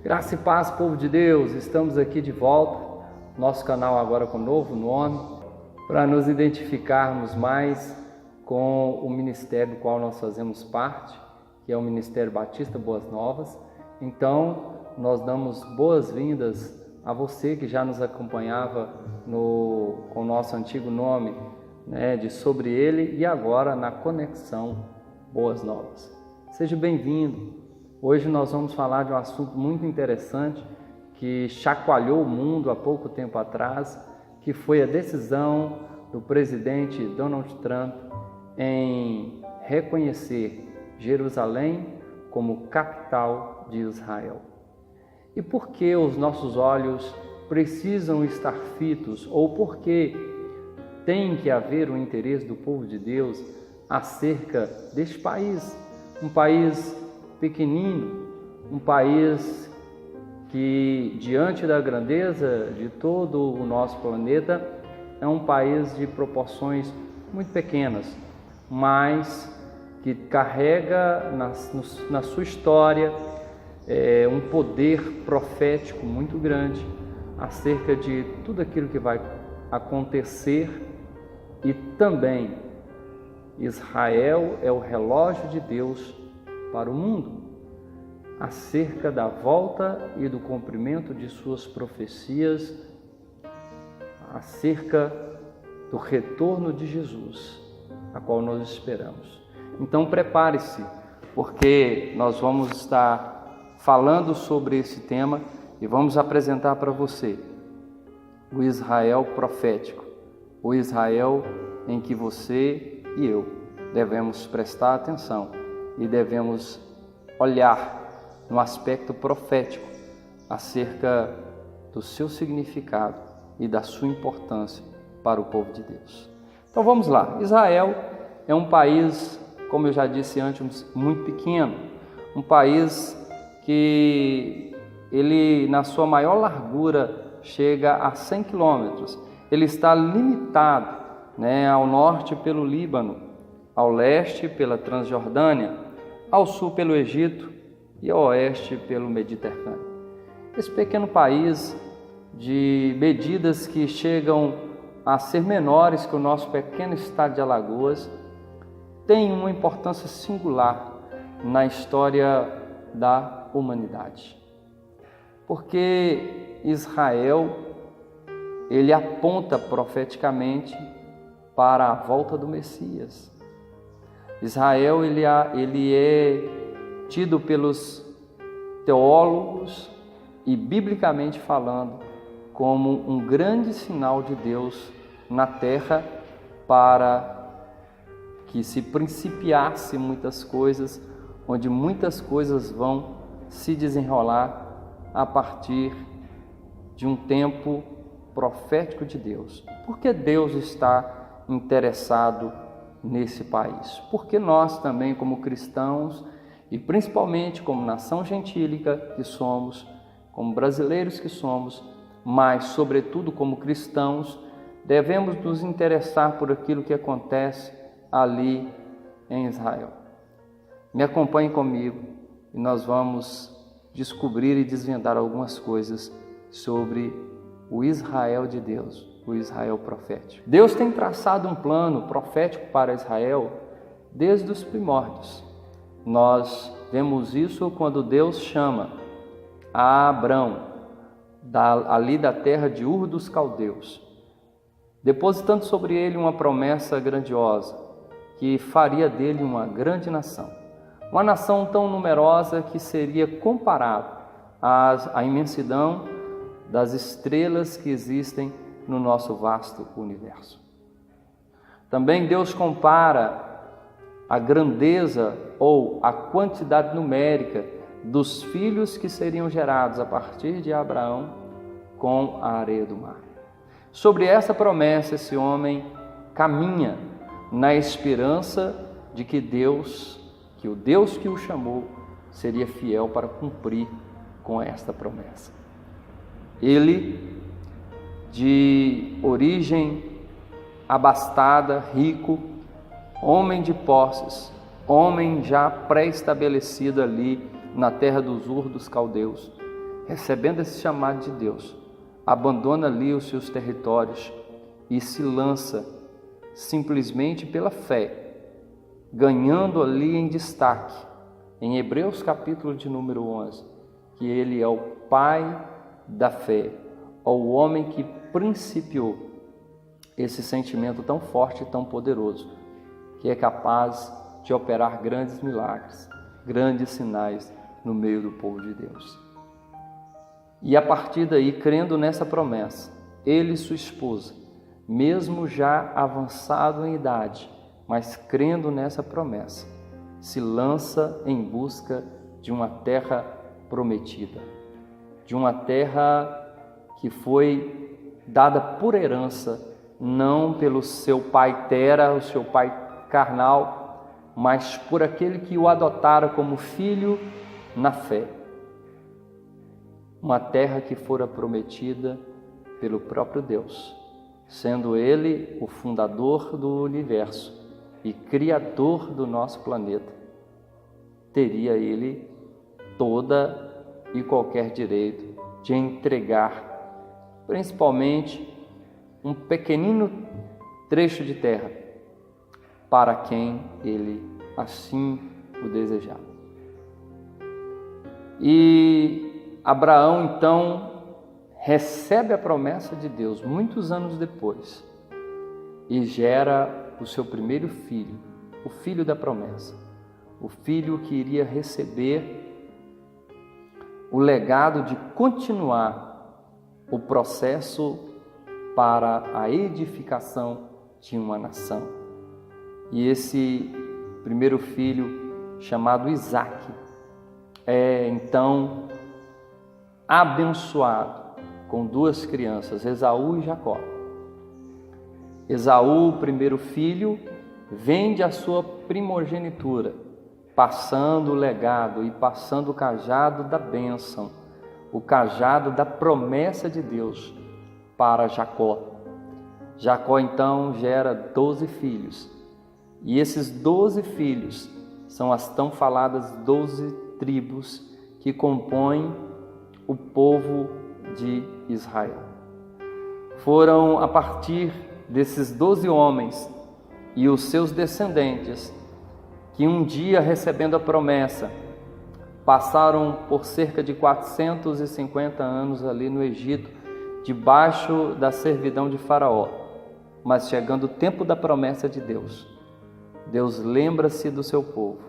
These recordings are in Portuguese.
Graça e paz, povo de Deus, estamos aqui de volta, nosso canal agora com novo nome, para nos identificarmos mais com o ministério do qual nós fazemos parte, que é o Ministério Batista Boas Novas. Então, nós damos boas-vindas a você que já nos acompanhava com o nosso antigo nome, de Sobre Ele, e agora na Conexão Boas Novas. Seja bem-vindo. Hoje nós vamos falar de um assunto muito interessante que chacoalhou o mundo há pouco tempo atrás, que foi a decisão do presidente Donald Trump em reconhecer Jerusalém como capital de Israel. E por que os nossos olhos precisam estar fitos, ou por que tem que haver o interesse do povo de Deus acerca deste país, um país pequenino, um país que, diante da grandeza de todo o nosso planeta, é um país de proporções muito pequenas, mas que carrega na sua história um poder profético muito grande acerca de tudo aquilo que vai acontecer. E também Israel é o relógio de Deus para o mundo, acerca da volta e do cumprimento de suas profecias, acerca do retorno de Jesus, a qual nós esperamos. Então prepare-se, porque nós vamos estar falando sobre esse tema e vamos apresentar para você o Israel profético, o Israel em que você e eu devemos prestar atenção e devemos olhar no aspecto profético acerca do seu significado e da sua importância para o povo de Deus. Então vamos lá. Israel é um país, como eu já disse antes, muito pequeno, um país que ele, na sua maior largura, chega a 100 quilômetros. Ele está limitado, ao norte pelo Líbano, ao leste pela Transjordânia, ao sul pelo Egito e ao oeste pelo Mediterrâneo. Esse pequeno país, de medidas que chegam a ser menores que o nosso pequeno estado de Alagoas, tem uma importância singular na história da humanidade. Porque Israel, ele aponta profeticamente para a volta do Messias. Israel ele é tido pelos teólogos e, biblicamente falando, como um grande sinal de Deus na terra, para que se principiasse muitas coisas, onde muitas coisas vão se desenrolar a partir de um tempo profético de Deus. Por que Deus está interessado nesse país? Porque nós também, como cristãos, e principalmente como nação gentílica que somos, como brasileiros que somos, mas sobretudo como cristãos, devemos nos interessar por aquilo que acontece ali em Israel. Me acompanhe comigo e nós vamos descobrir e desvendar algumas coisas sobre o Israel de Deus, o Israel profético. Deus tem traçado um plano profético para Israel desde os primórdios. Nós vemos isso quando Deus chama a Abrão, ali da terra de Ur dos Caldeus, depositando sobre ele uma promessa grandiosa, que faria dele uma grande nação. Uma nação tão numerosa que seria comparável à imensidão das estrelas que existem no nosso vasto universo. Também Deus compara a grandeza ou a quantidade numérica dos filhos que seriam gerados a partir de Abraão com a areia do mar. Sobre essa promessa, esse homem caminha na esperança de que o Deus que o chamou seria fiel para cumprir com esta promessa. Ele, de origem abastada, rico, homem de posses, homem já pré-estabelecido ali na terra dos Ur dos Caldeus, recebendo esse chamado de Deus, abandona ali os seus territórios e se lança simplesmente pela fé, ganhando ali em destaque, em Hebreus capítulo de número 11, que ele é o pai da fé, o homem que principiou esse sentimento tão forte e tão poderoso, que é capaz de operar grandes milagres, grandes sinais no meio do povo de Deus. E a partir daí, crendo nessa promessa, ele e sua esposa, mesmo já avançado em idade, mas crendo nessa promessa, se lança em busca de uma terra prometida, de uma terra que foi dada por herança, não pelo seu pai Tera, o seu pai carnal, mas por aquele que o adotara como filho na fé. Uma terra que fora prometida pelo próprio Deus, sendo Ele o fundador do universo e criador do nosso planeta, teria Ele toda e qualquer direito de entregar, principalmente, um pequenino trecho de terra para quem Ele assim o desejava. E Abraão, então, recebe a promessa de Deus muitos anos depois e gera o seu primeiro filho, o filho da promessa, o filho que iria receber o legado de continuar o processo para a edificação de uma nação. E esse primeiro filho, chamado Isaque, é então abençoado com duas crianças, Esaú e Jacó. Esaú, o primeiro filho, vende a sua primogenitura, passando o legado e passando o cajado da bênção, o cajado da promessa de Deus para Jacó. Jacó então gera 12 filhos, e esses 12 filhos são as tão faladas 12 tribos que compõem o povo de Israel. Foram a partir desses 12 homens e os seus descendentes que um dia, recebendo a promessa, passaram por cerca de 450 anos ali no Egito, debaixo da servidão de Faraó. Mas chegando o tempo da promessa de Deus, Deus lembra-se do seu povo,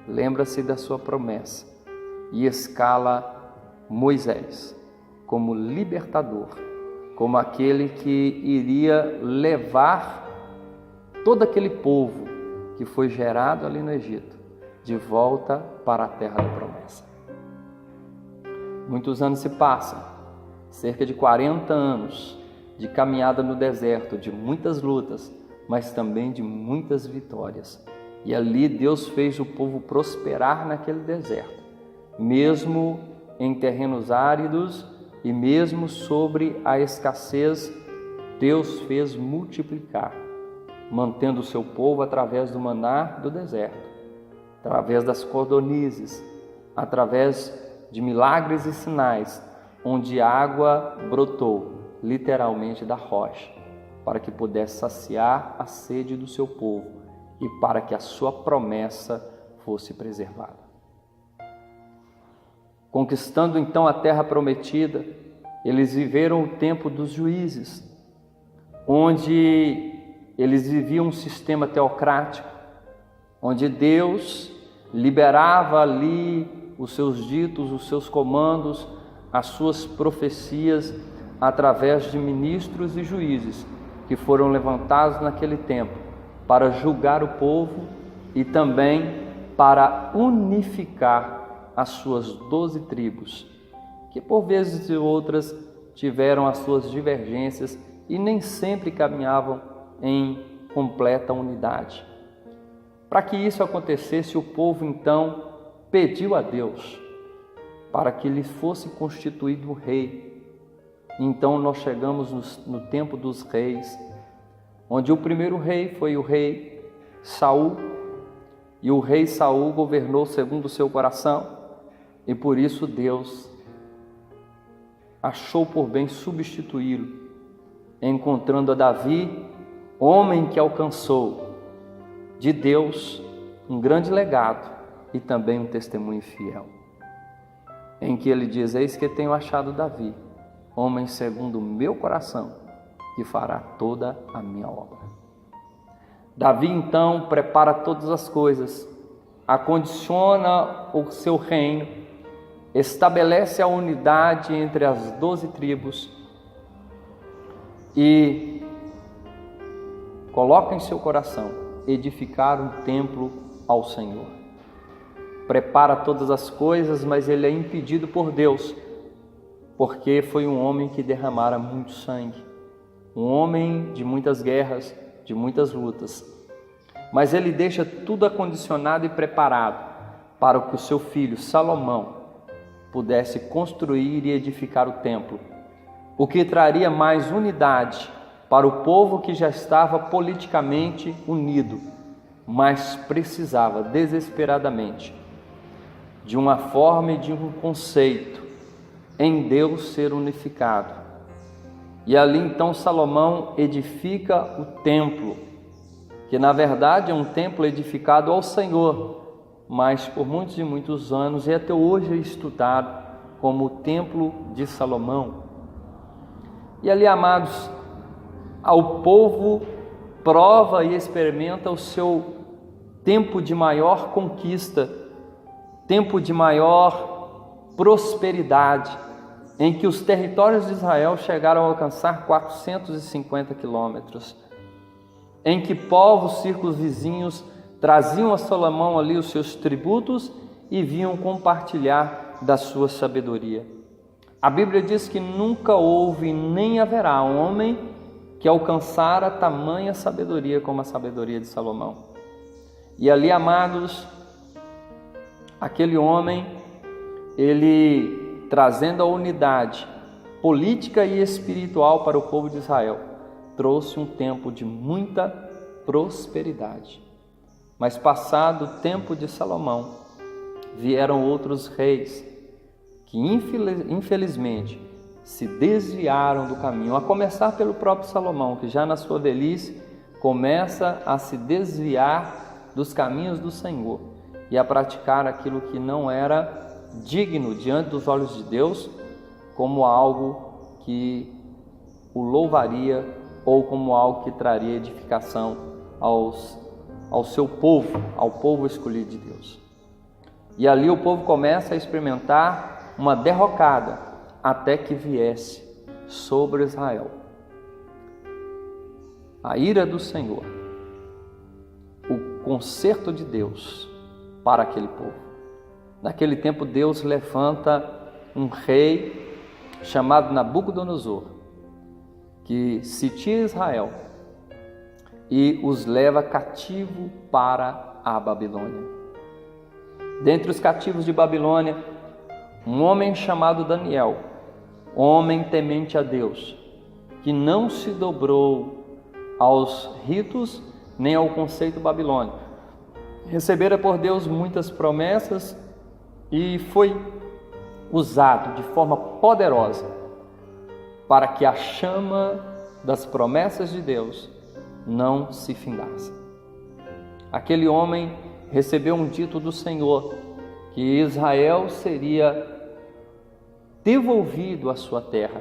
lembra-se da sua promessa e escala Moisés como libertador, como aquele que iria levar todo aquele povo que foi gerado ali no Egito de volta para a terra da promessa. Muitos anos se passam, cerca de 40 anos de caminhada no deserto, de muitas lutas, mas também de muitas vitórias. E ali Deus fez o povo prosperar naquele deserto, mesmo em terrenos áridos e mesmo sobre a escassez, Deus fez multiplicar, mantendo o seu povo através do maná do deserto, através das cordonizes, através de milagres e sinais, onde água brotou, literalmente da rocha, para que pudesse saciar a sede do seu povo e para que a sua promessa fosse preservada. Conquistando então a terra prometida, eles viveram o tempo dos juízes, onde eles viviam um sistema teocrático, onde Deus liberava ali os seus ditos, os seus comandos, as suas profecias através de ministros e juízes que foram levantados naquele tempo para julgar o povo e também para unificar as suas 12 tribos, que por vezes e outras tiveram as suas divergências e nem sempre caminhavam em completa unidade. Para que isso acontecesse, o povo então pediu a Deus para que lhe fosse constituído um rei. Então nós chegamos no tempo dos reis, onde o primeiro rei foi o rei Saul, e o rei Saul governou segundo o seu coração, e por isso Deus achou por bem substituí-lo, encontrando a Davi, homem que alcançou de Deus um grande legado e também um testemunho fiel, em que ele diz: eis que tenho achado Davi, homem segundo o meu coração, que fará toda a minha obra. Davi então prepara todas as coisas, acondiciona o seu reino, estabelece a unidade entre as 12 tribos e coloca em seu coração edificar um templo ao Senhor. Prepara todas as coisas, mas ele é impedido por Deus, porque foi um homem que derramara muito sangue, um homem de muitas guerras, de muitas lutas. Mas ele deixa tudo acondicionado e preparado para que o seu filho Salomão pudesse construir e edificar o templo, o que traria mais unidade para o povo que já estava politicamente unido, mas precisava desesperadamente de uma forma e de um conceito em Deus ser unificado. E ali então Salomão edifica o templo, que na verdade é um templo edificado ao Senhor, mas por muitos e muitos anos e até hoje é estudado como o Templo de Salomão. E ali, amados, ao povo prova e experimenta o seu tempo de maior conquista, tempo de maior prosperidade, em que os territórios de Israel chegaram a alcançar 450 quilômetros, em que povos circunvizinhos traziam a Salomão ali os seus tributos e vinham compartilhar da sua sabedoria. A Bíblia diz que nunca houve nem haverá homem que alcançara tamanha sabedoria como a sabedoria de Salomão. E ali, amados, aquele homem, ele trazendo a unidade política e espiritual para o povo de Israel, trouxe um tempo de muita prosperidade. Mas passado o tempo de Salomão, vieram outros reis que infelizmente se desviaram do caminho, a começar pelo próprio Salomão, que já na sua velhice começa a se desviar dos caminhos do Senhor e a praticar aquilo que não era digno diante dos olhos de Deus, como algo que o louvaria ou como algo que traria edificação ao seu povo, ao povo escolhido de Deus. E ali o povo começa a experimentar uma derrocada até que viesse sobre Israel a ira do Senhor, o conserto de Deus para aquele povo. Naquele tempo Deus levanta um rei chamado Nabucodonosor, que sitia Israel e os leva cativo para a Babilônia. Dentre os cativos de Babilônia, um homem chamado Daniel, homem temente a Deus, que não se dobrou aos ritos nem ao conceito babilônico. Recebera por Deus muitas promessas e foi usado de forma poderosa para que a chama das promessas de Deus não se findasse. Aquele homem recebeu um dito do Senhor que Israel seria devolvido à sua terra.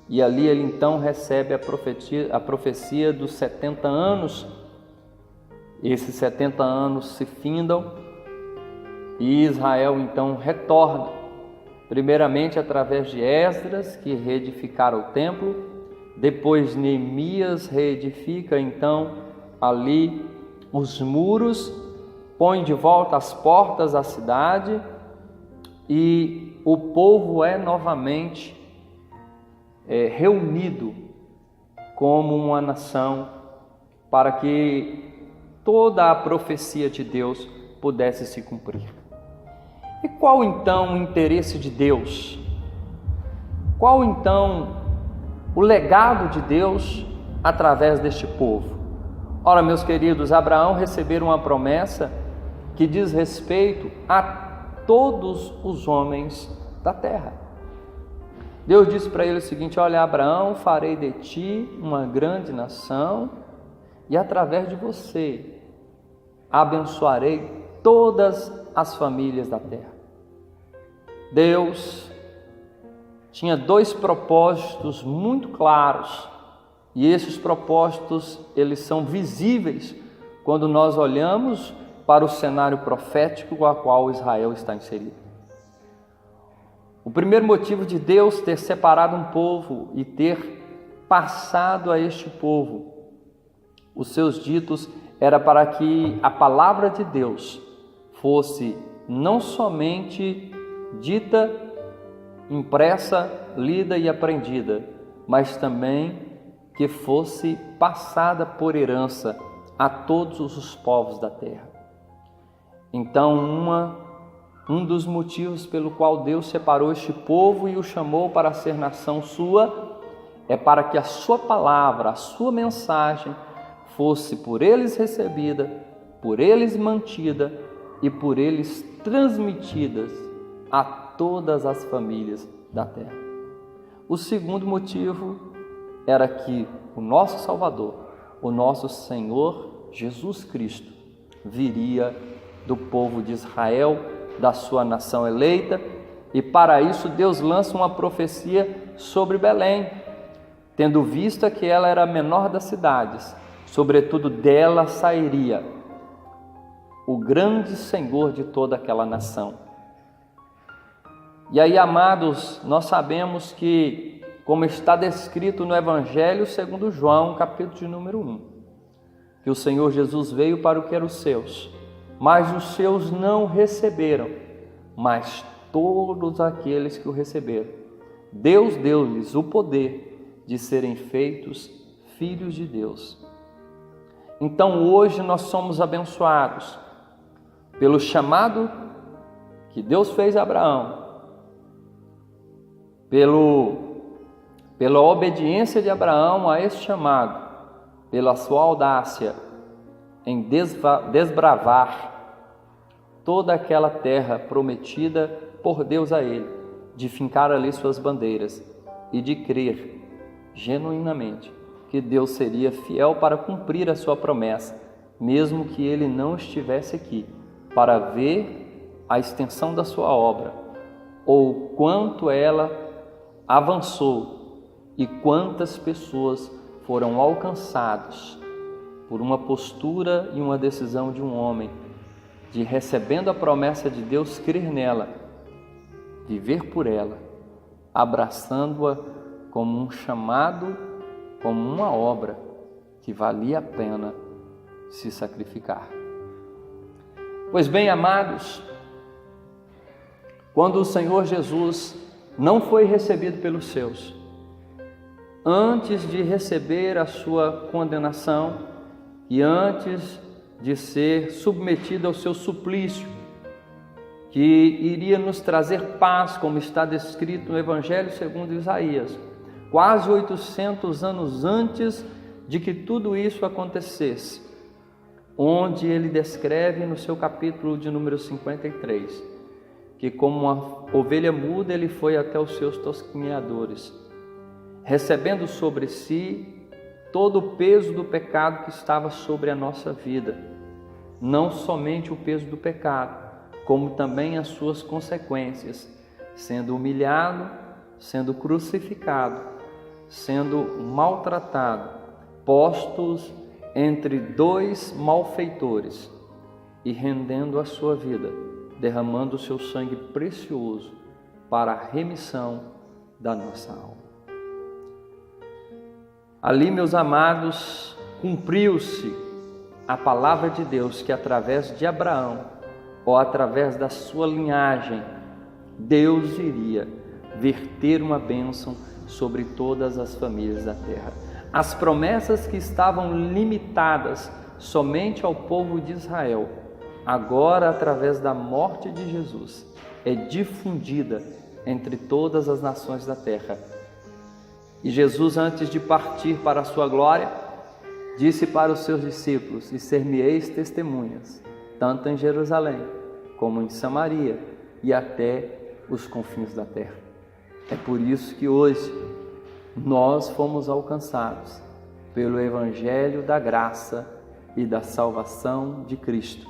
E ali ele então recebe a profecia dos 70 anos. Esses 70 anos se findam e Israel então retorna, primeiramente através de Esdras, que reedificara o templo, depois Neemias reedifica então ali os muros, põe de volta as portas da cidade e o povo é novamente reunido como uma nação para que toda a profecia de Deus pudesse se cumprir. E qual então o interesse de Deus? Qual então o legado de Deus através deste povo? Ora, meus queridos, Abraão recebeu uma promessa que diz respeito a todos os homens da terra. Deus disse para ele o seguinte: olha, Abraão, farei de ti uma grande nação e através de você abençoarei todas as famílias da terra. Deus tinha dois propósitos muito claros, e esses propósitos, eles são visíveis quando nós olhamos para o cenário profético com o qual Israel está inserido. O primeiro motivo de Deus ter separado um povo e ter passado a este povo os seus ditos era para que a palavra de Deus fosse não somente dita, impressa, lida e aprendida, mas também que fosse passada por herança a todos os povos da terra. Então, um dos motivos pelo qual Deus separou este povo e o chamou para ser nação sua é para que a sua palavra, a sua mensagem fosse por eles recebida, por eles mantida e por eles transmitidas a todas as famílias da terra. O segundo motivo era que o nosso Salvador, o nosso Senhor Jesus Cristo, viria do povo de Israel, da sua nação eleita, e para isso Deus lança uma profecia sobre Belém, tendo vista que ela era a menor das cidades, sobretudo dela sairia o grande Senhor de toda aquela nação. E aí, amados, nós sabemos que, como está descrito no Evangelho segundo João, capítulo de número 1, que o Senhor Jesus veio para o que eram os seus, mas os seus não receberam, mas todos aqueles que o receberam, Deus deu-lhes o poder de serem feitos filhos de Deus. Então hoje nós somos abençoados pelo chamado que Deus fez a Abraão, pela obediência de Abraão a esse chamado, pela sua audácia em desbravar toda aquela terra prometida por Deus a ele, de fincar ali suas bandeiras e de crer genuinamente que Deus seria fiel para cumprir a sua promessa, mesmo que ele não estivesse aqui, para ver a extensão da sua obra, ou quanto ela avançou e quantas pessoas foram alcançadas por uma postura e uma decisão de um homem, de recebendo a promessa de Deus, crer nela, viver por ela, abraçando-a como um chamado, como uma obra que valia a pena se sacrificar. Pois bem, amados, quando o Senhor Jesus não foi recebido pelos seus, antes de receber a sua condenação e antes de ser submetido ao seu suplício, que iria nos trazer paz, como está descrito no Evangelho segundo Isaías, quase 800 anos antes de que tudo isso acontecesse, onde ele descreve no seu capítulo de número 53, que como uma ovelha muda ele foi até os seus tosqueadores, recebendo sobre si todo o peso do pecado que estava sobre a nossa vida, não somente o peso do pecado, como também as suas consequências, sendo humilhado, sendo crucificado, sendo maltratado, postos entre dois malfeitores e rendendo a sua vida, derramando o seu sangue precioso para a remissão da nossa alma. Ali, meus amados, cumpriu-se a palavra de Deus que através de Abraão, ou através da sua linhagem, Deus iria verter uma bênção sobre todas as famílias da terra. As promessas que estavam limitadas somente ao povo de Israel, agora através da morte de Jesus, é difundida entre todas as nações da terra. E Jesus, antes de partir para a sua glória, disse para os seus discípulos: e ser-me-eis testemunhas, tanto em Jerusalém, como em Samaria e até os confins da terra. É por isso que hoje nós fomos alcançados pelo Evangelho da graça e da salvação de Cristo.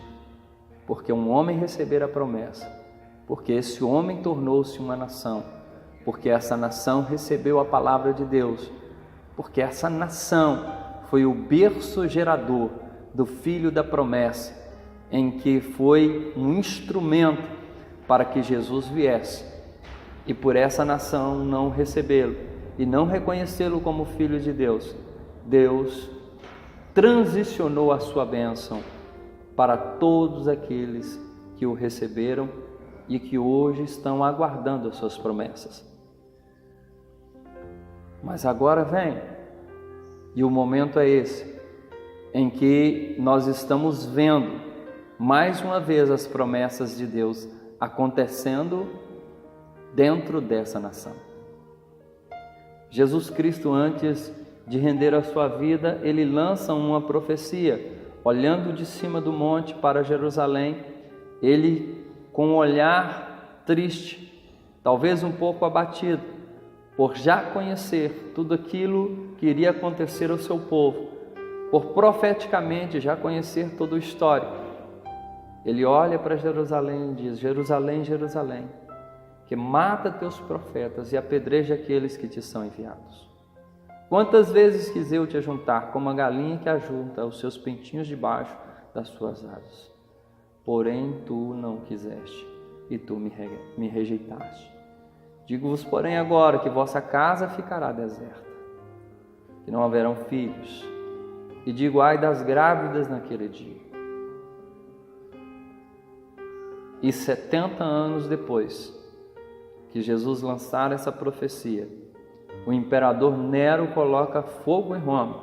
Porque um homem recebera a promessa, porque esse homem tornou-se uma nação, porque essa nação recebeu a palavra de Deus, porque essa nação foi o berço gerador do Filho da promessa, em que foi um instrumento para que Jesus viesse. E por essa nação não recebê-lo e não reconhecê-lo como Filho de Deus, Deus transicionou a sua bênção para todos aqueles que o receberam e que hoje estão aguardando as suas promessas. Mas agora vem, e o momento é esse, em que nós estamos vendo mais uma vez as promessas de Deus acontecendo dentro dessa nação. Jesus Cristo, antes de render a sua vida, ele lança uma profecia, olhando de cima do monte para Jerusalém, ele com um olhar triste, talvez um pouco abatido, por já conhecer tudo aquilo que iria acontecer ao seu povo, por profeticamente já conhecer todo o histórico. Ele olha para Jerusalém e diz: Jerusalém, Jerusalém, que mata teus profetas e apedreja aqueles que te são enviados. Quantas vezes quis eu te ajuntar como a galinha que ajunta os seus pintinhos debaixo das suas asas, porém tu não quiseste e tu me rejeitaste. Digo-vos, porém, agora que vossa casa ficará deserta, que não haverão filhos, e digo, ai das grávidas naquele dia. E 70 anos depois que Jesus lançara essa profecia, o imperador Nero coloca fogo em Roma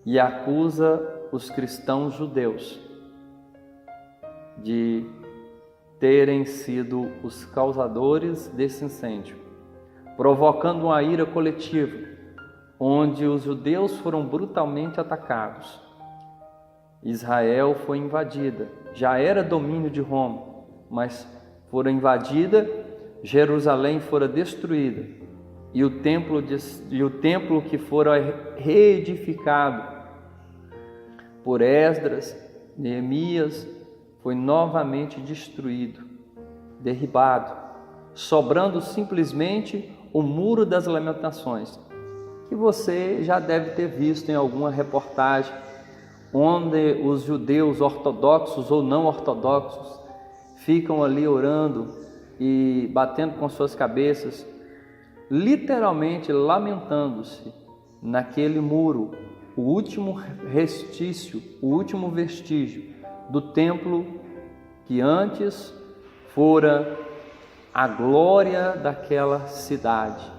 e acusa os cristãos judeus de terem sido os causadores desse incêndio, provocando uma ira coletiva, onde os judeus foram brutalmente atacados. Israel foi invadida, já era domínio de Roma, mas fora invadida, Jerusalém fora destruída, e o templo que fora reedificado por Esdras, Neemias, foi novamente destruído, derribado, sobrando simplesmente o Muro das Lamentações, que você já deve ter visto em alguma reportagem, onde os judeus ortodoxos ou não ortodoxos ficam ali orando e batendo com suas cabeças, literalmente lamentando-se naquele muro, o último restício, o último vestígio do templo que antes fora a glória daquela cidade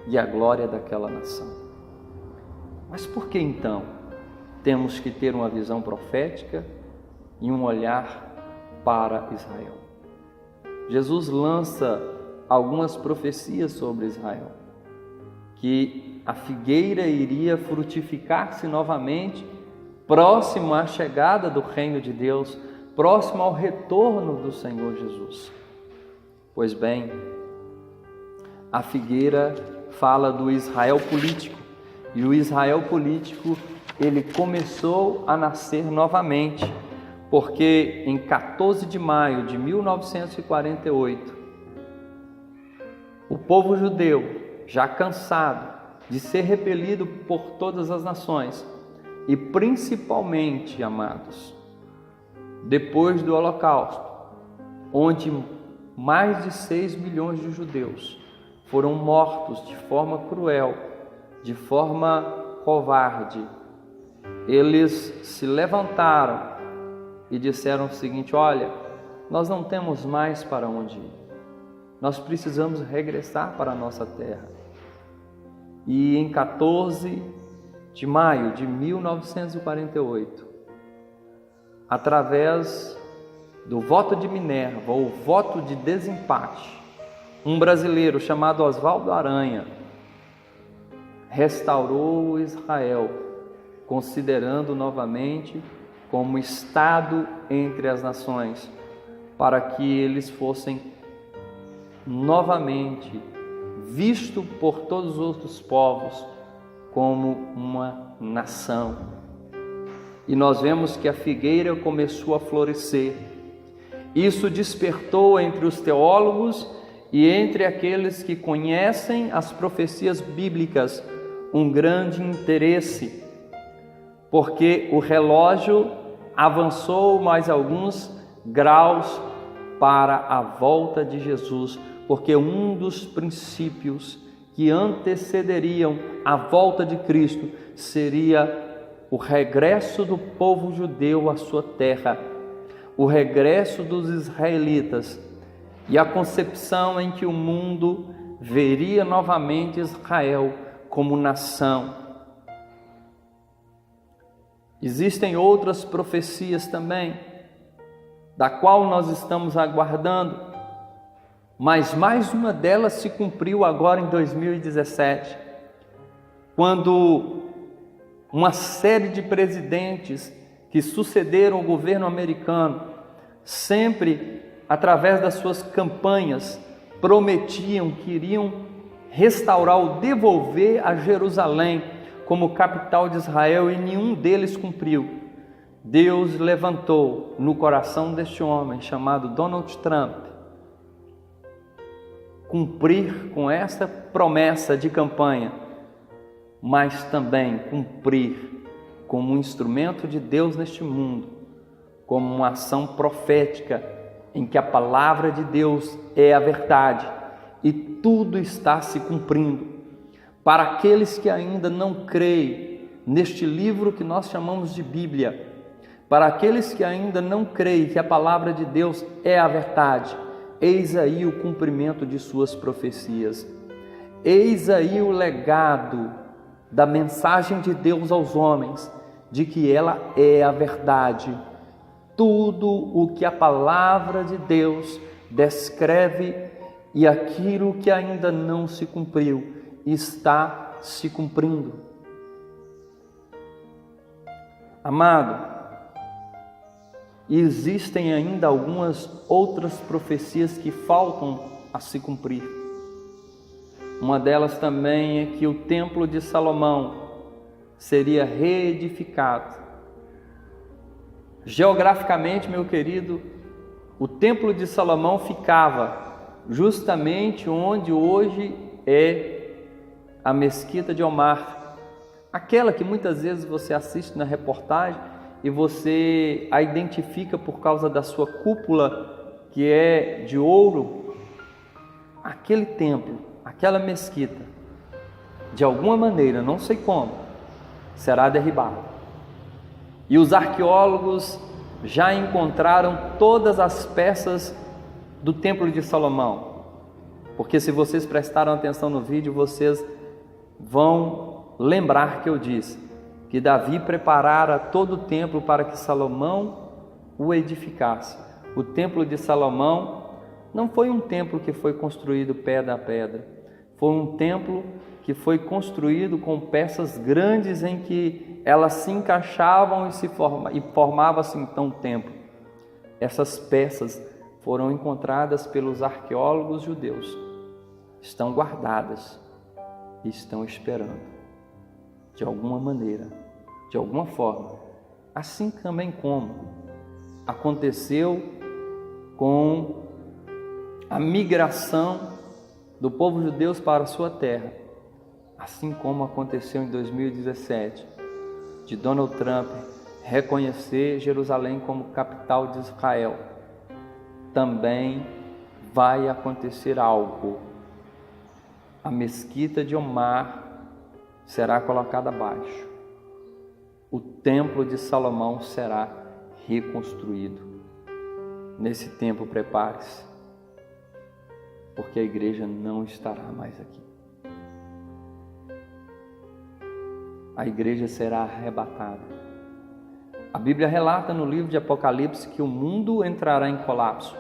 e a glória daquela nação. Mas por que então temos que ter uma visão profética e um olhar para Israel? Jesus lança algumas profecias sobre Israel, que a figueira iria frutificar-se novamente, próximo à chegada do reino de Deus, próximo ao retorno do Senhor Jesus. Pois bem, a figueira fala do Israel político, e o Israel político, ele começou a nascer novamente, porque em 14 de maio de 1948, o povo judeu, já cansado de ser repelido por todas as nações, e principalmente, amados, depois do Holocausto, onde mais de 6 milhões de judeus foram mortos de forma cruel, de forma covarde, eles se levantaram e disseram o seguinte: olha, nós não temos mais para onde ir, nós precisamos regressar para a nossa terra. E em 14 de maio de 1948, através do voto de Minerva, ou voto de desempate, um brasileiro chamado Oswaldo Aranha restaurou Israel, considerando novamente como Estado entre as nações, para que eles fossem novamente visto por todos os outros povos como uma nação. E nós vemos que a figueira começou a florescer. Isso despertou entre os teólogos e entre aqueles que conhecem as profecias bíblicas um grande interesse, porque o relógio avançou mais alguns graus para a volta de Jesus, porque um dos princípios que antecederiam a volta de Cristo seria o regresso do povo judeu à sua terra, o regresso dos israelitas e a concepção em que o mundo veria novamente Israel como nação. Existem outras profecias também, da qual nós estamos aguardando, mas mais uma delas se cumpriu agora em 2017, quando uma série de presidentes que sucederam o governo americano, sempre através das suas campanhas, prometiam que iriam restaurar ou devolver a Jerusalém como capital de Israel, e nenhum deles cumpriu. Deus levantou no coração deste homem chamado Donald Trump cumprir com essa promessa de campanha, mas também cumprir como um instrumento de Deus neste mundo, como uma ação profética em que a palavra de Deus é a verdade e tudo está se cumprindo. Para aqueles que ainda não creem neste livro que nós chamamos de Bíblia, para aqueles que ainda não creem que a palavra de Deus é a verdade, eis aí o cumprimento de suas profecias. Eis aí o legado da mensagem de Deus aos homens, de que ela é a verdade. Tudo o que a palavra de Deus descreve e aquilo que ainda não se cumpriu, está se cumprindo. Amado, existem ainda algumas outras profecias que faltam a se cumprir. Uma delas também é que o templo de Salomão seria reedificado. Geograficamente, meu querido, o templo de Salomão ficava justamente onde hoje é a Mesquita de Omar, aquela que muitas vezes você assiste na reportagem e você a identifica por causa da sua cúpula que é de ouro. Aquele templo, aquela mesquita, de alguma maneira, não sei como, será derribada. E os arqueólogos já encontraram todas as peças do templo de Salomão, porque se vocês prestaram atenção no vídeo, vocês vão lembrar que eu disse que Davi preparara todo o templo para que Salomão o edificasse. O templo de Salomão não foi um templo que foi construído pedra a pedra, foi um templo que foi construído com peças grandes em que elas se encaixavam e formava-se então o templo. Essas peças foram encontradas pelos arqueólogos judeus, estão guardadas e estão esperando, de alguma maneira, de alguma forma, assim também como aconteceu com a migração do povo judeu para a sua terra, assim como aconteceu em 2017, de Donald Trump reconhecer Jerusalém como capital de Israel, também vai acontecer algo. A Mesquita de Omar será colocada abaixo. O templo de Salomão será reconstruído. Nesse tempo, prepare-se, porque a igreja não estará mais aqui. A igreja será arrebatada. A Bíblia relata no livro de Apocalipse que o mundo entrará em colapso.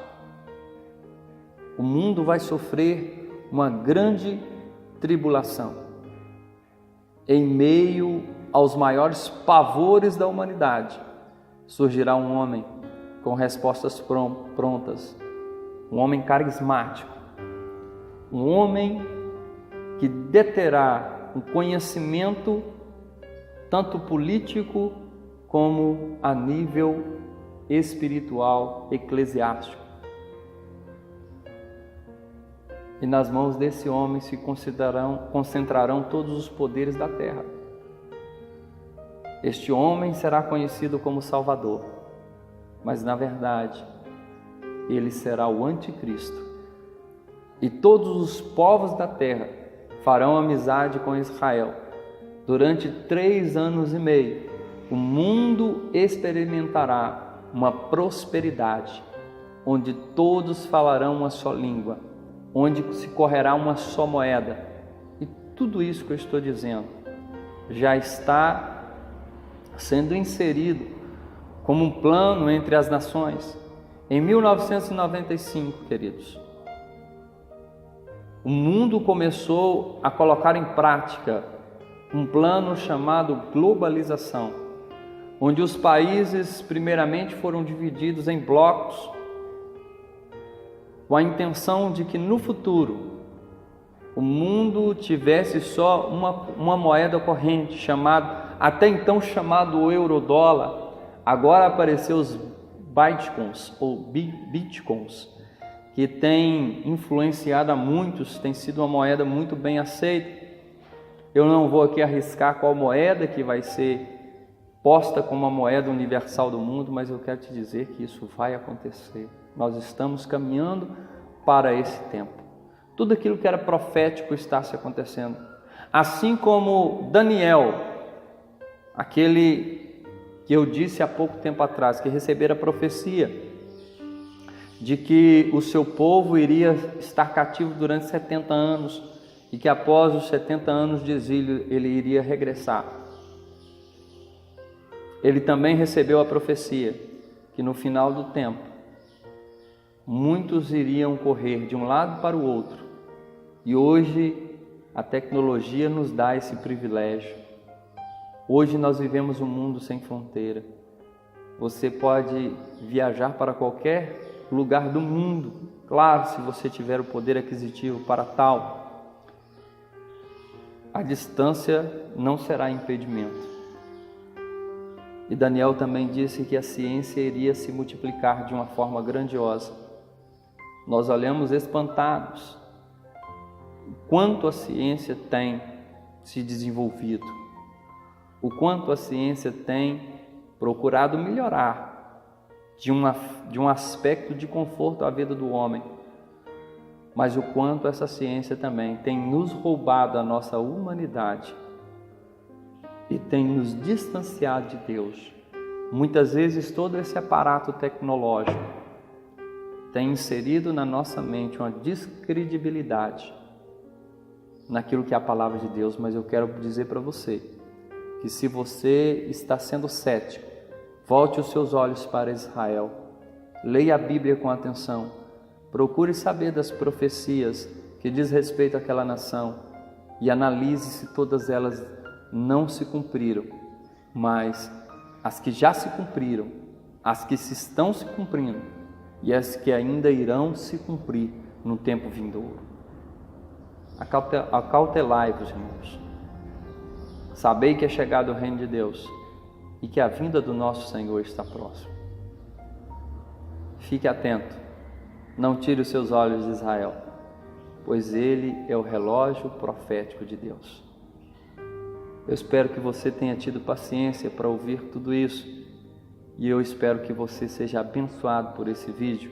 O mundo vai sofrer uma grande tribulação. Em meio aos maiores pavores da humanidade, surgirá um homem com respostas prontas, um homem carismático, um homem que deterá um conhecimento tanto político como a nível espiritual, eclesiástico. E nas mãos desse homem se concentrarão todos os poderes da terra. Este homem será conhecido como Salvador, mas na verdade ele será o anticristo. E todos os povos da terra farão amizade com Israel. Durante 3 anos e meio, o mundo experimentará uma prosperidade, onde todos falarão uma só língua, onde se correrá uma só moeda. E tudo isso que eu estou dizendo já está sendo inserido como um plano entre as nações. Em 1995, queridos, o mundo começou a colocar em prática um plano chamado globalização, onde os países primeiramente foram divididos em blocos, com a intenção de que no futuro o mundo tivesse só uma moeda corrente, até então chamado euro-dólar. Agora apareceu os bitcoins ou bitcoins, que tem influenciado a muitos, tem sido uma moeda muito bem aceita. Eu não vou aqui arriscar qual moeda que vai ser posta como a moeda universal do mundo, mas eu quero te dizer que isso vai acontecer. Nós estamos caminhando para esse tempo. Tudo aquilo que era profético está se acontecendo. Assim como Daniel, aquele que eu disse há pouco tempo atrás, que recebera a profecia de que o seu povo iria estar cativo durante 70 anos e que após os 70 anos de exílio ele iria regressar. Ele também recebeu a profecia que no final do tempo muitos iriam correr de um lado para o outro, e hoje a tecnologia nos dá esse privilégio. Hoje nós vivemos um mundo sem fronteira. Você pode viajar para qualquer lugar do mundo, claro, se você tiver o poder aquisitivo para tal. A distância não será impedimento. E Daniel também disse que a ciência iria se multiplicar de uma forma grandiosa. Nós olhamos espantados o quanto a ciência tem se desenvolvido, o quanto a ciência tem procurado melhorar de um aspecto de conforto à vida do homem, mas o quanto essa ciência também tem nos roubado a nossa humanidade e tem nos distanciado de Deus. Muitas vezes todo esse aparato tecnológico tem inserido na nossa mente uma descredibilidade naquilo que é a palavra de Deus, mas eu quero dizer para você que se você está sendo cético, volte os seus olhos para Israel, leia a Bíblia com atenção, procure saber das profecias que diz respeito àquela nação e analise se todas elas não se cumpriram, mas as que já se cumpriram, as que se estão se cumprindo e as que ainda irão se cumprir no tempo vindouro. Acautelai-vos, irmãos. Sabei que é chegado o reino de Deus e que a vinda do nosso Senhor está próxima. Fique atento, não tire os seus olhos de Israel, pois ele é o relógio profético de Deus. Eu espero que você tenha tido paciência para ouvir tudo isso e eu espero que você seja abençoado por esse vídeo.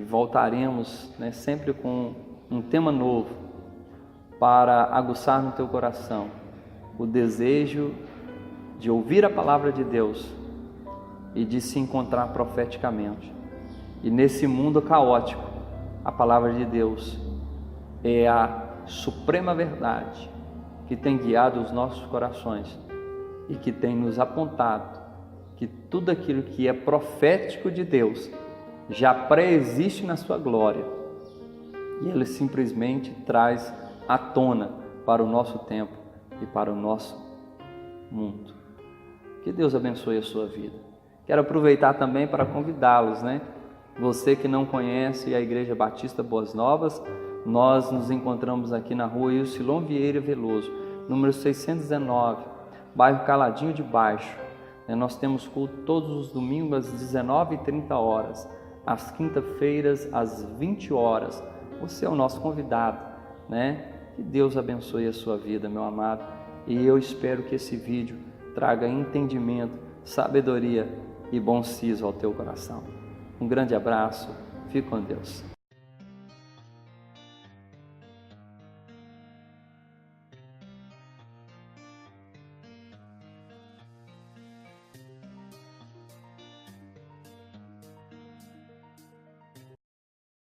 Voltaremos, sempre com um tema novo para aguçar no teu coração o desejo de ouvir a palavra de Deus e de se encontrar profeticamente. E nesse mundo caótico, a palavra de Deus é a suprema verdade que tem guiado os nossos corações e que tem nos apontado que tudo aquilo que é profético de Deus já pré-existe na sua glória e Ele simplesmente traz à tona para o nosso tempo e para o nosso mundo. Que Deus abençoe a sua vida. Quero aproveitar também para convidá-los, Você que não conhece a Igreja Batista Boas Novas, Nós nos encontramos aqui na rua Ilcilon Vieira Veloso, número 619, bairro Caladinho de Baixo. Nós temos culto todos os domingos às 19h30, às quinta-feiras às 20 horas. Você é o nosso convidado, né? Que Deus abençoe a sua vida, meu amado. E eu espero que esse vídeo traga entendimento, sabedoria e bom siso ao teu coração. Um grande abraço, fique com Deus.